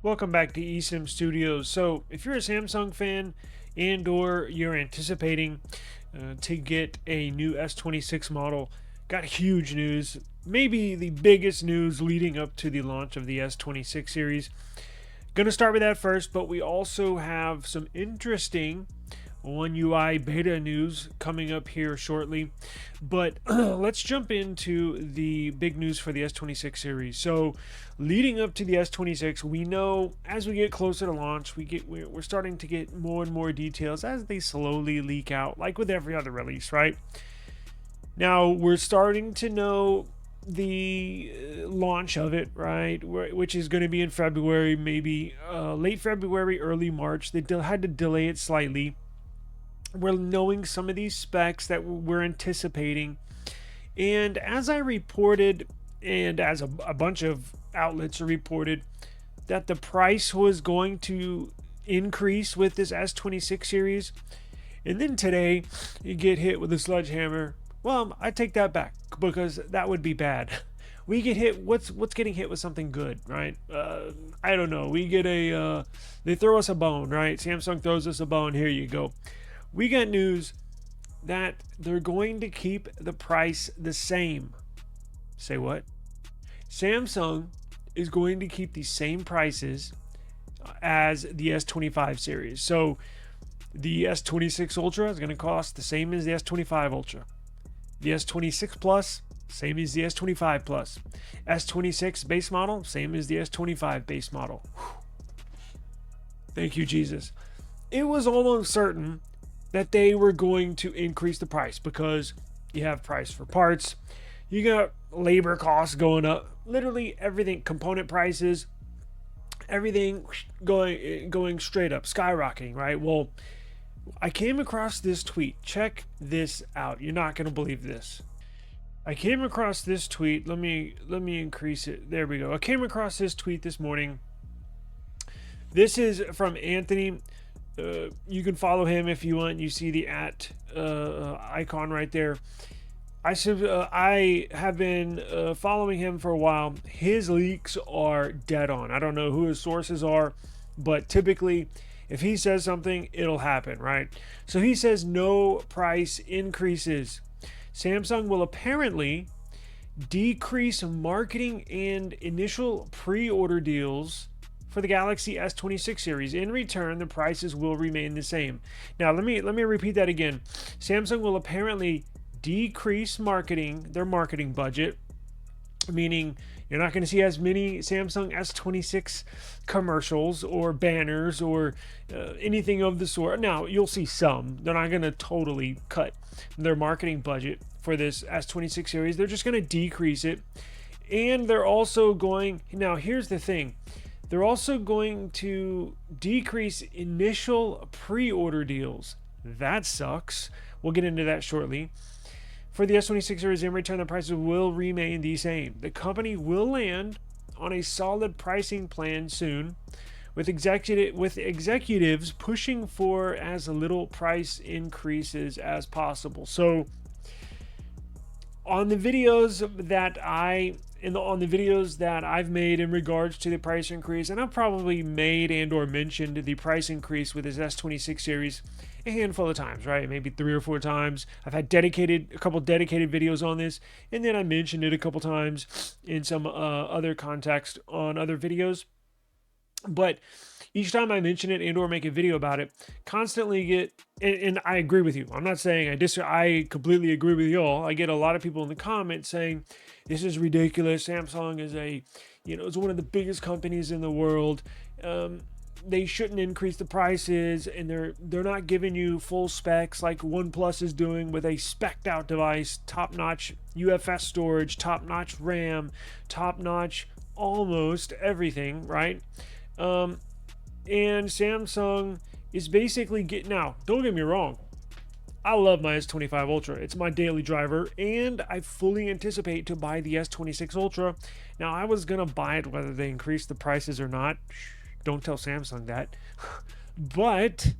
Welcome back to eSIMstudios. So, if you're a Samsung fan and/or you're anticipating to get a new S26 model, got huge news. Maybe the biggest news leading up to the launch of the S26 series. Going to start with that first, but we also have some interesting One UI beta news coming up here shortly. But let's jump into the big news for the S26 series. So, leading up to the S26, we know as we get closer to launch, we're starting to get more and more details as they slowly leak out, like with every other release, right? Now we're starting to know the launch of it, right? Which is going to be in February, maybe late February, early March. They had to delay it slightly. We're knowing some of these specs that we're anticipating. And as I reported, and as a bunch of outlets reported, that the price was going to increase with this S26 series. And then today, you get hit with a sledgehammer. Well, I take that back because that would be bad. We get hit. What's getting hit with something good, right? I don't know. We get they throw us a bone, right? Samsung throws us a bone. Here you go. We got news that they're going to keep the price the same. Say what? Samsung is going to keep the same prices as the S25 series. So the S26 Ultra is going to cost the same as the S25 Ultra. The S26 Plus, same as the S25 Plus. S26 base model, same as the S25 base model. Whew. Thank you, Jesus. It was almost certain that they were going to increase the price because you have price for parts, you got labor costs going up, literally everything, component prices, everything going straight up, skyrocketing, right? Well, I came across this tweet. Check this out. You're not going to believe this. I came across this tweet. Let me increase it. There we go. I came across this tweet this morning. This is from Anthony. You can follow him if you want. You see the at icon right there. I have been following him for a while. His leaks are dead on. I don't know who his sources are, but typically if he says something, it'll happen, right? So he says no price increases. Samsung will apparently decrease marketing and initial pre-order deals for the Galaxy S26 series. In return, the prices will remain the same. Now, let me repeat that again. Samsung will apparently decrease their marketing budget, meaning you're not going to see as many Samsung S26 commercials or banners or anything of the sort. Now, you'll see some. They're not going to totally cut their marketing budget for this S26 series. They're just going to decrease it. And they're also going... Now, here's the thing. They're also going to decrease initial pre-order deals. That sucks. We'll get into that shortly. For the S26 series, in return, the prices will remain the same. The company will land on a solid pricing plan soon, with executives pushing for as little price increases as possible. So, on the videos that I've made in regards to the price increase, and I've probably made and/or mentioned the price increase with this S26 series a handful of times, right? Maybe 3 or 4 times. I've had a couple dedicated videos on this, and then I mentioned it a couple times in some other context on other videos. But each time I mention it and/or make a video about it, constantly get, and I agree with you. I'm not saying I completely agree with you all. I get a lot of people in the comments saying, this is ridiculous. Samsung is it's one of the biggest companies in the world. They shouldn't increase the prices, and they're not giving you full specs like OnePlus is doing with a spec'd out device, top-notch UFS storage, top-notch RAM, top-notch almost everything, right? And Samsung is basically now, don't get me wrong, I love my S25 Ultra. It's my daily driver, and I fully anticipate to buy the S26 Ultra. Now, I was going to buy it whether they increase the prices or not. Don't tell Samsung that. But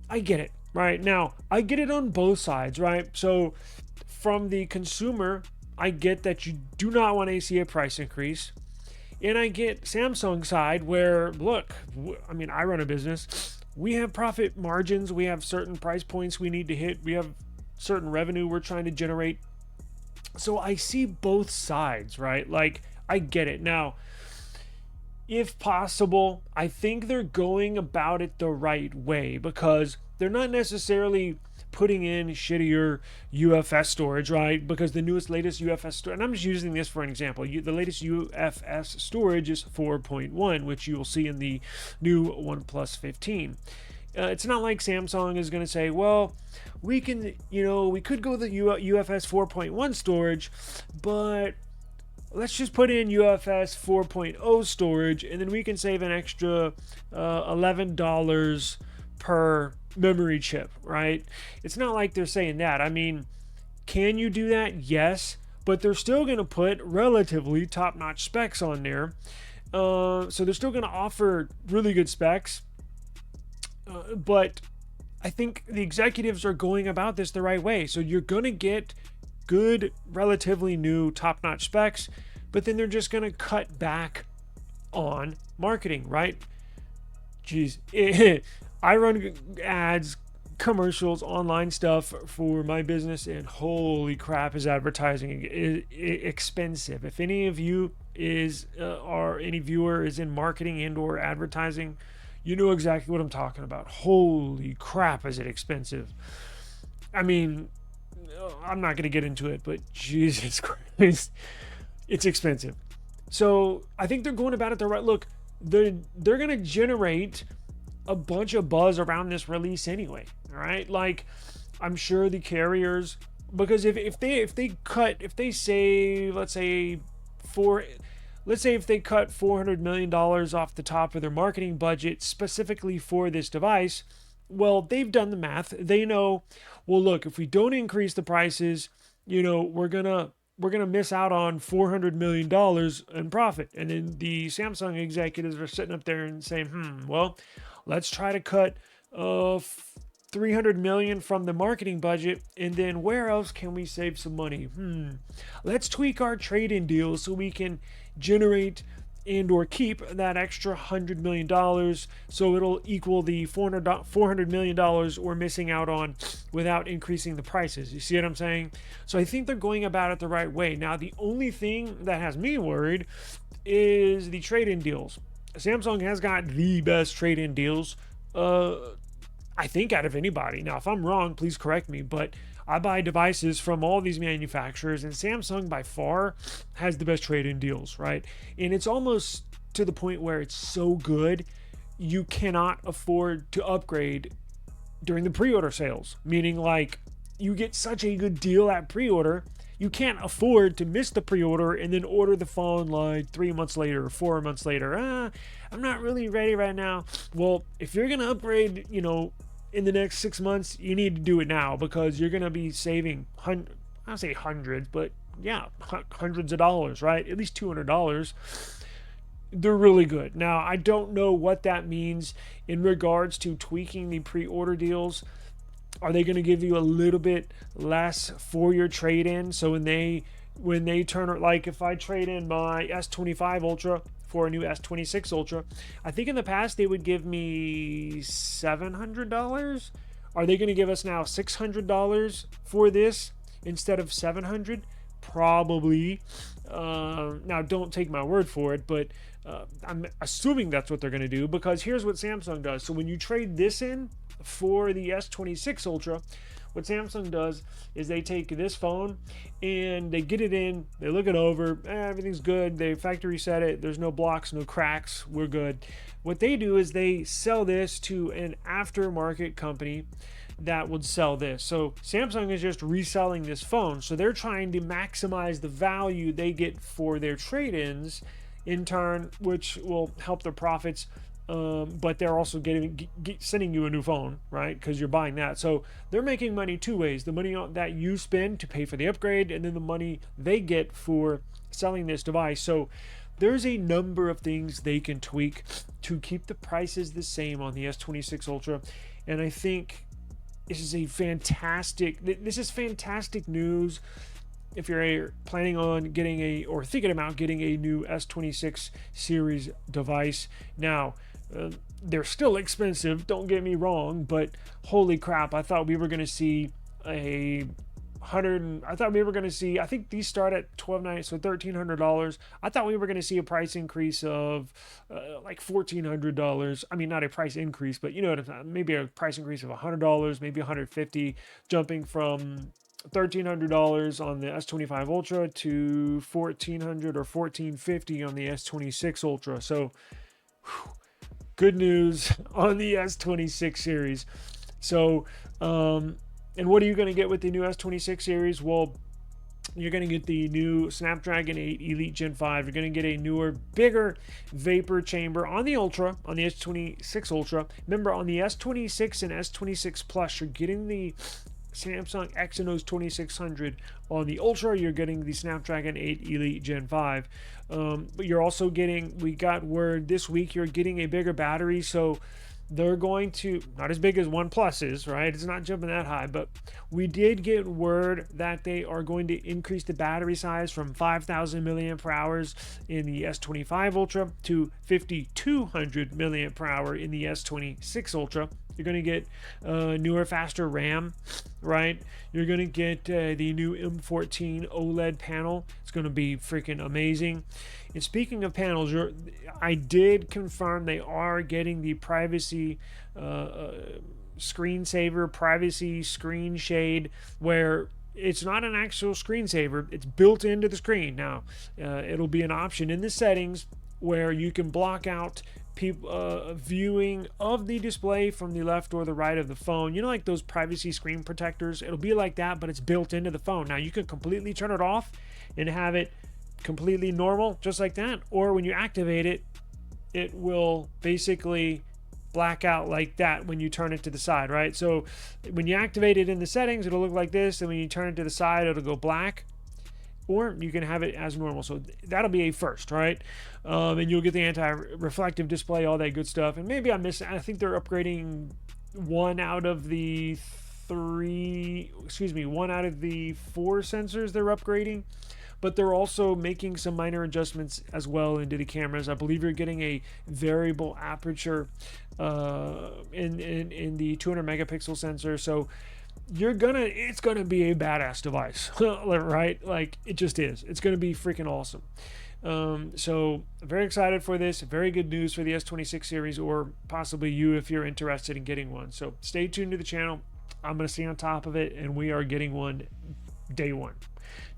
I get it, right? Now, I get it on both sides, right? So from the consumer, I get that you do not want to see a price increase. And I get Samsung side where, look, I mean, I run a business. We have profit margins. We have certain price points we need to hit. We have certain revenue we're trying to generate. So I see both sides, right? Like, I get it. Now, if possible, I think they're going about it the right way, because they're not necessarily putting in shittier UFS storage, right? Because the latest UFS storage, and I'm just using this for an example, the latest UFS storage is 4.1, which you will see in the new OnePlus 15. It's not like Samsung is going to say, well, we can, we could go the UFS 4.1 storage, but let's just put in UFS 4.0 storage, and then we can save an extra $11 per memory chip, right? It's not like they're saying that. I mean, can you do that? Yes, but they're still going to put relatively top-notch specs on there. So they're still going to offer really good specs. But I think the executives are going about this the right way. So you're going to get good, relatively new, top-notch specs, but then they're just going to cut back on marketing, right? Jeez. I run ads, commercials, online stuff for my business, and holy crap, is advertising expensive. If any of you or any viewer is in marketing and or advertising, you know exactly what I'm talking about. Holy crap, is it expensive. I mean, I'm not going to get into it, but Jesus Christ, it's expensive. So I think they're going about it the right. Look, they're going to generate a bunch of buzz around this release anyway, right? Like, I'm sure the carriers, because if they say, let's say if they cut $400 million off the top of their marketing budget specifically for this device, well, they've done the math. They know, well, look, if we don't increase the prices, we're gonna miss out on $400 million in profit. And then the Samsung executives are sitting up there and saying, well, let's try to cut $300 million from the marketing budget, and then where else can we save some money? Let's tweak our trade-in deals so we can generate and or keep that extra $100 million, so it'll equal the $400 million we're missing out on without increasing the prices. You see what I'm saying? So I think they're going about it the right way. Now, the only thing that has me worried is the trade-in deals. Samsung has got the best trade-in deals, I think, out of anybody. Now, if I'm wrong, please correct me, but I buy devices from all these manufacturers, and Samsung by far has the best trade-in deals, right? And it's almost to the point where it's so good, you cannot afford to upgrade during the pre-order sales. Meaning, like, you get such a good deal at pre-order, you can't afford to miss the pre-order and then order the phone like 3 months later or 4 months later. I'm not really ready right now. Well, if you're going to upgrade, in the next 6 months, you need to do it now, because you're going to be saving, I don't say hundreds, but yeah, hundreds of dollars, right? At least $200. They're really good. Now, I don't know what that means in regards to tweaking the pre-order deals. Are they going to give you a little bit less for your trade-in? So when they turn, like if I trade in my S25 Ultra for a new S26 Ultra, I think in the past they would give me $700. Are they going to give us now $600 for this instead of $700? Probably. Now, don't take my word for it, but I'm assuming that's what they're going to do, because here's what Samsung does. So when you trade this in for the S26 Ultra, what Samsung does is they take this phone and they get it in, they look it over, everything's good, they factory set it, there's no blocks, no cracks, we're good. What they do is they sell this to an aftermarket company that would sell this. So Samsung is just reselling this phone, so they're trying to maximize the value they get for their trade-ins in turn, which will help their profits. But they're also sending you a new phone, right? Because you're buying that. So they're making money two ways: the money that you spend to pay for the upgrade, and then the money they get for selling this device. So there's a number of things they can tweak to keep the prices the same on the S26 Ultra, and I think this is fantastic news if you're planning on getting or thinking about getting a new S26 series device. Now, they're still expensive, don't get me wrong, but holy crap, I thought we were going to see I think these start at $1,290, so $1,300. I thought we were going to see a price increase of like $1,400. I mean, not a price increase, but maybe a price increase of $100, maybe $150, jumping from $1,300 on the S25 Ultra to $1,400 or $1,450 on the S26 Ultra. So, good news on the S26 series. So, and what are you going to get with the new S26 series? Well, you're going to get the new Snapdragon 8 Elite Gen 5. You're going to get a newer, bigger vapor chamber on the Ultra, on the S26 Ultra. Remember, on the S26 and S26 Plus, you're getting the Samsung Exynos 2600. On the Ultra, you're getting the Snapdragon 8 Elite Gen 5. But you're also getting, we got word this week, you're getting a bigger battery. So they're going to, not as big as OnePlus is, right? It's not jumping that high, but we did get word that they are going to increase the battery size from 5,000 milliamp hours in the S25 Ultra to 5,200 milliamp hour in the S26 Ultra. You're going to get newer, faster RAM, right? You're going to get the new M14 OLED panel. It's going to be freaking amazing. And speaking of panels, I did confirm they are getting the privacy screensaver, privacy screen shade, where it's not an actual screensaver. It's built into the screen. Now, it'll be an option in the settings where you can block out people viewing of the display from the left or the right of the phone. Like those privacy screen protectors. It'll be like that, but it's built into the phone. Now, you can completely turn it off and have it completely normal, just like that. Or when you activate it, it will basically black out like that when you turn it to the side, right? So when you activate it in the settings, it'll look like this, and when you turn it to the side, it'll go black. Or you can have it as normal. So that'll be a first, right? And you'll get the anti-reflective display, all that good stuff. And maybe I think they're upgrading one out of the four sensors they're upgrading. But they're also making some minor adjustments as well into the cameras. I believe you're getting a variable aperture in the 200 megapixel sensor. So it's gonna be a badass device, right? Like, it just is. It's gonna be freaking awesome. So very excited for this. Very good news for the S26 series, or possibly you if you're interested in getting one. So stay tuned to the channel. I'm gonna stay on top of it, and we are getting one day one.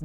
Now,